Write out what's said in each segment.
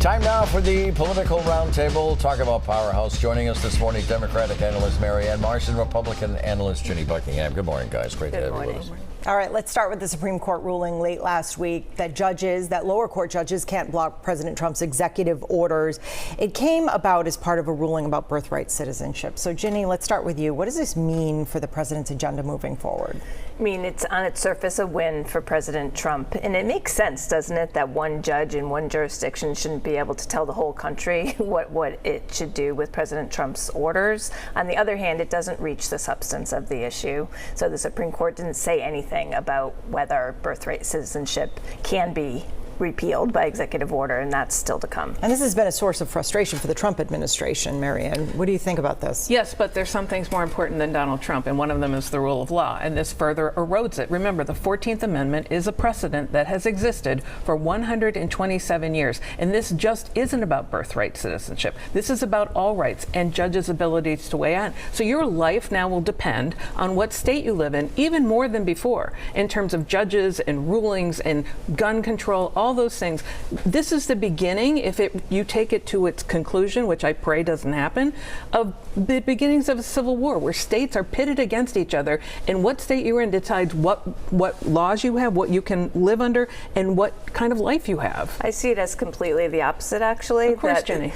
Time now for the Political Roundtable. Talk about Powerhouse. Joining us this morning, Democratic analyst Marianne Marsh and Republican analyst Ginny Buckingham. Good morning, guys. Great to have you with us. All right, let's start with the Supreme Court ruling late last week that lower court judges can't block President Trump's executive orders. It came about as part of a ruling about birthright citizenship. So, Ginny, let's start with you. What does this mean for the president's agenda moving forward? I mean, it's on its surface a win for President Trump. And it makes sense, doesn't it, that one judge in one jurisdiction shouldn't be able to tell the whole country what it should do with President Trump's orders. On the other hand, it doesn't reach the substance of the issue. So the Supreme Court didn't say anything about whether birthright citizenship can be repealed by executive order, and that's still to come. And this has been a source of frustration for the Trump administration. Marianne, what do you think about this? Yes, but there's some things more important than Donald Trump, and one of them is the rule of law, and this further erodes it. Remember, the 14th Amendment is a precedent that has existed for 127 years, and this just isn't about birthright citizenship. This is about all rights and judges' abilities to weigh in. So your life now will depend on what state you live in, even more than before, in terms of judges and rulings and gun control, all those things. This is the beginning, if you take it to its conclusion, which I pray doesn't happen, of the beginnings of a civil war where states are pitted against each other, and what state you're in decides what laws you have, what you can live under, and what kind of life you have. I see it as completely the opposite, actually. Of course, Jenny.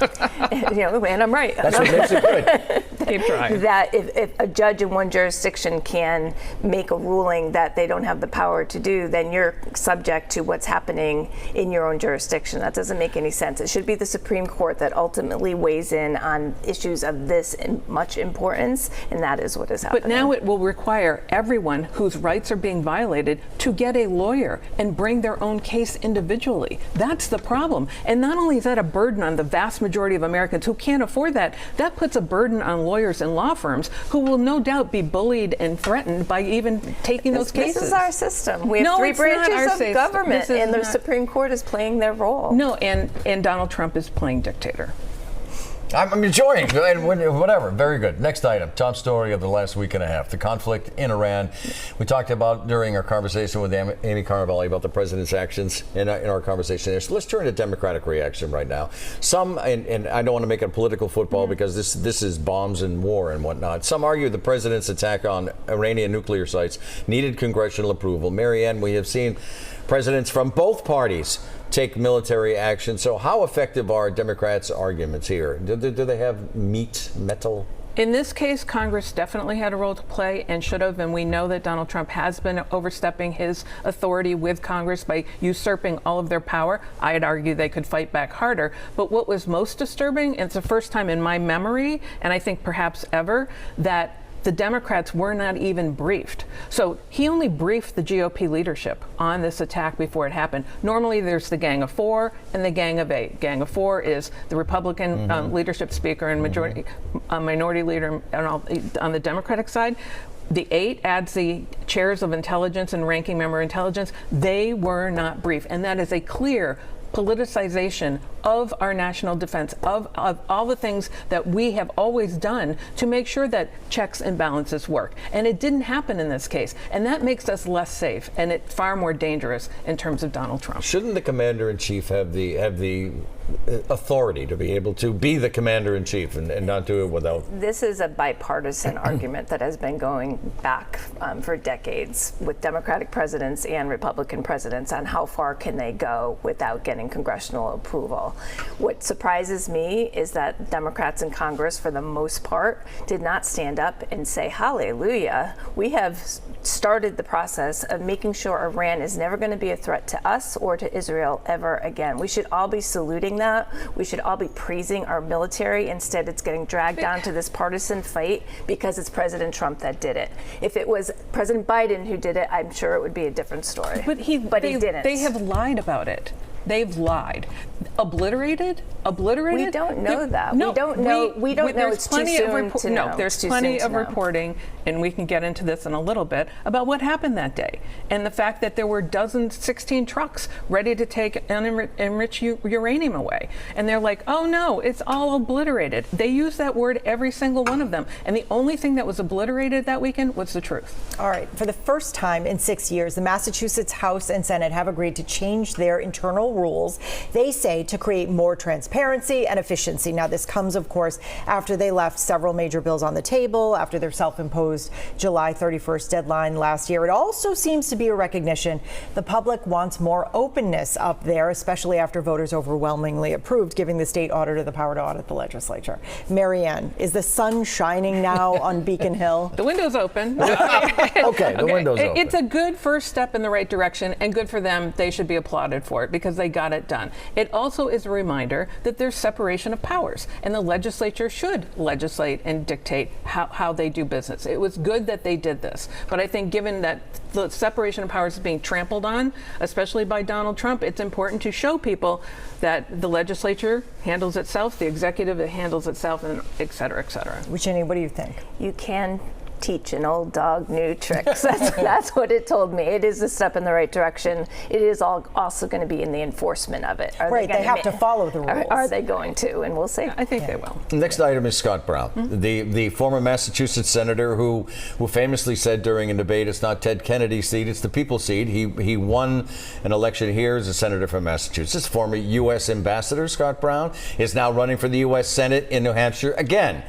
And I'm right. That's what makes it good. Keep trying. That if a judge in one jurisdiction can make a ruling that they don't have the power to do, then you're subject to what's happening in your own jurisdiction. That doesn't make any sense. It should be the Supreme Court that ultimately weighs in on issues of this much importance, and that is what is happening. But now it will require everyone whose rights are being violated to get a lawyer and bring their own case individually. That's the problem. And not only is that a burden on the vast majority of Americans who can't afford that, that puts a burden on lawyers and law firms who will no doubt be bullied and threatened by even taking those cases. This is our system. We have three branches of government, and the Supreme Court is playing their role. No, and Donald Trump is playing dictator. I'm enjoying it. Whatever. Very good. Next item. Top story of the last week and a half. The conflict in Iran. We talked about during our conversation with Amy Caravelli about the president's actions in our conversation there. So let's turn to Democratic reaction right now. Some, and I don't want to make it a political football because this is bombs and war and whatnot. Some argue the president's attack on Iranian nuclear sites needed congressional approval. Marianne, we have seen presidents from both parties take military action. So how effective are Democrats' arguments here? Do they have metal? In this case, Congress definitely had a role to play and should have, and we know that Donald Trump has been overstepping his authority with Congress by usurping all of their power. I'd argue they could fight back harder. But what was most disturbing, and it's the first time in my memory, and I think perhaps ever, that the Democrats were not even briefed. So he only briefed the GOP leadership on this attack before it happened. Normally there's the Gang of Four and the Gang of Eight. Gang of Four is the Republican leadership speaker and minority leader on the Democratic side. The Eight adds the chairs of intelligence and ranking member intelligence. They were not briefed, and that is a clear politicization of our national defense, of all the things that we have always done to make sure that checks and balances work. And it didn't happen in this case. And that makes us less safe and it's far more dangerous in terms of Donald Trump. Shouldn't the commander-in-chief have the authority to be able to be the commander-in-chief and not do it without? This is a bipartisan argument that has been going back for decades with Democratic presidents and Republican presidents on how far can they go without getting congressional approval. What surprises me is that Democrats in Congress, for the most part, did not stand up and say, hallelujah, we have started the process of making sure Iran is never going to be a threat to us or to Israel ever again. We should all be saluting that. We should all be praising our military. Instead, it's getting dragged down to this partisan fight because it's President Trump that did it. If it was President Biden who did it, I'm sure it would be a different story. But he didn't. They have lied about it. They've lied. Obliterated? We don't know that. No, we don't know. We don't know. It's too soon to know. No, there's plenty of reporting, and we can get into this in a little bit, about what happened that day. And the fact that there were 16 trucks ready to take enriched uranium away. And they're like, oh no, it's all obliterated. They use that word, every single one of them. And the only thing that was obliterated that weekend was the truth. All right. For the first time in 6 years, the Massachusetts House and Senate have agreed to change their internal no rules, they say, to create more transparency and efficiency. Now, this comes, of course, after they left several major bills on the table, after their self-imposed July 31st deadline last year. It also seems to be a recognition the public wants more openness up there, especially after voters overwhelmingly approved giving the state auditor the power to audit the legislature. Marianne, is the sun shining now on Beacon Hill? The window's open. Okay, the window's open. It's a good first step in the right direction, and good for them. They should be applauded for it because they got it done. It also is a reminder that there's separation of powers, and the legislature should legislate and dictate how they do business. It was good that they did this, but I think given that the separation of powers is being trampled on, especially by Donald Trump, it's important to show people that the legislature handles itself, the executive handles itself, and et cetera, et cetera. Jenny, what do you think? You can teach an old dog new tricks. That's what it told me. It is a step in the right direction. It is also going to be in the enforcement of it. Right, they have to follow the rules. Are they going to? And we'll see. I think they will. Next item is Scott Brown, the former Massachusetts senator who famously said during a debate, it's not Ted Kennedy's seat, it's the people's seat. He won an election here as a senator from Massachusetts. Former U.S. ambassador Scott Brown is now running for the U.S. Senate in New Hampshire again.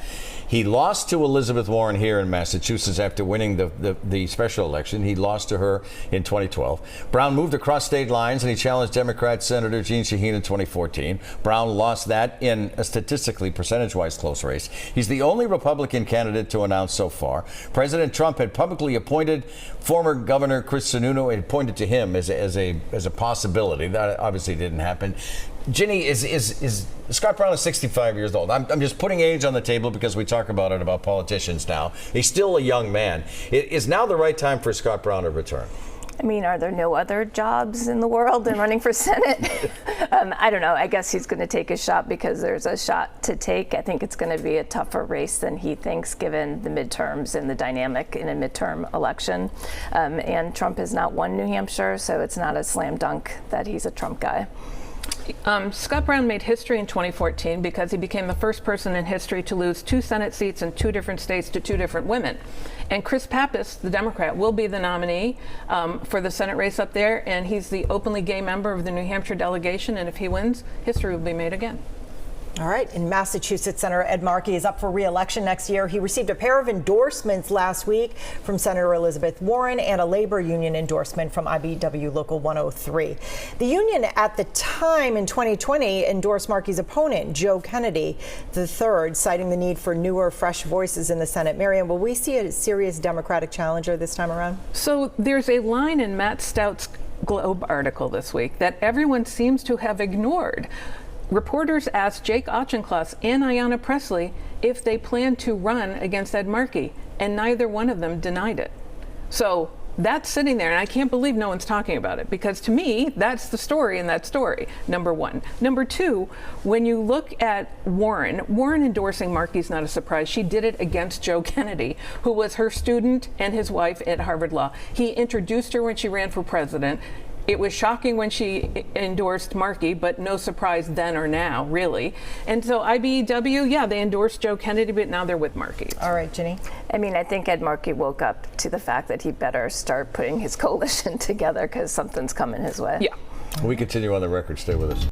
He lost to Elizabeth Warren here in Massachusetts after winning the special election. He lost to her in 2012. Brown moved across state lines and he challenged Democrat Senator Jeanne Shaheen in 2014. Brown lost that in a statistically percentage-wise close race. He's the only Republican candidate to announce so far. President Trump had publicly appointed former Governor Chris Sununu and pointed to him as a possibility. That obviously didn't happen. Ginny, is Scott Brown is 65 years old. I'm just putting age on the table because we talk about it about politicians now. He's still a young man. Is now the right time for Scott Brown to return? I mean, are there no other jobs in the world than running for Senate? I don't know. I guess he's going to take a shot because there's a shot to take. I think it's going to be a tougher race than he thinks, given the midterms and the dynamic in a midterm election. And Trump has not won New Hampshire, so it's not a slam dunk that he's a Trump guy. Scott Brown made history in 2014 because he became the first person in history to lose 2 Senate seats in 2 different states to 2 different women. And Chris Pappas, the Democrat, will be the nominee for the Senate race up there, and he's the openly gay member of the New Hampshire delegation, and if he wins, history will be made again. All right. In Massachusetts, Senator Ed Markey is up for re-election next year. He received a pair of endorsements last week from Senator Elizabeth Warren and a labor union endorsement from IBEW Local 103. The union at the time in 2020 endorsed Markey's opponent, Joe Kennedy III, citing the need for newer, fresh voices in the Senate. Marianne, will we see a serious Democratic challenger this time around? So there's a line in Matt Stout's Globe article this week that everyone seems to have ignored. Reporters asked Jake Auchincloss and Ayanna Pressley if they planned to run against Ed Markey, and neither one of them denied it. So that's sitting there, and I can't believe no one's talking about it, because to me, that's the story in that story, number one. Number two, when you look at Warren endorsing Markey is not a surprise. She did it against Joe Kennedy, who was her student and his wife at Harvard Law. He introduced her when she ran for president. It was shocking when she endorsed Markey, but no surprise then or now, really. And so IBEW, yeah, they endorsed Joe Kennedy, but now they're with Markey. All right, Ginny. I mean, I think Ed Markey woke up to the fact that he better start putting his coalition together because something's coming his way. Yeah. We continue on the record. Stay with us.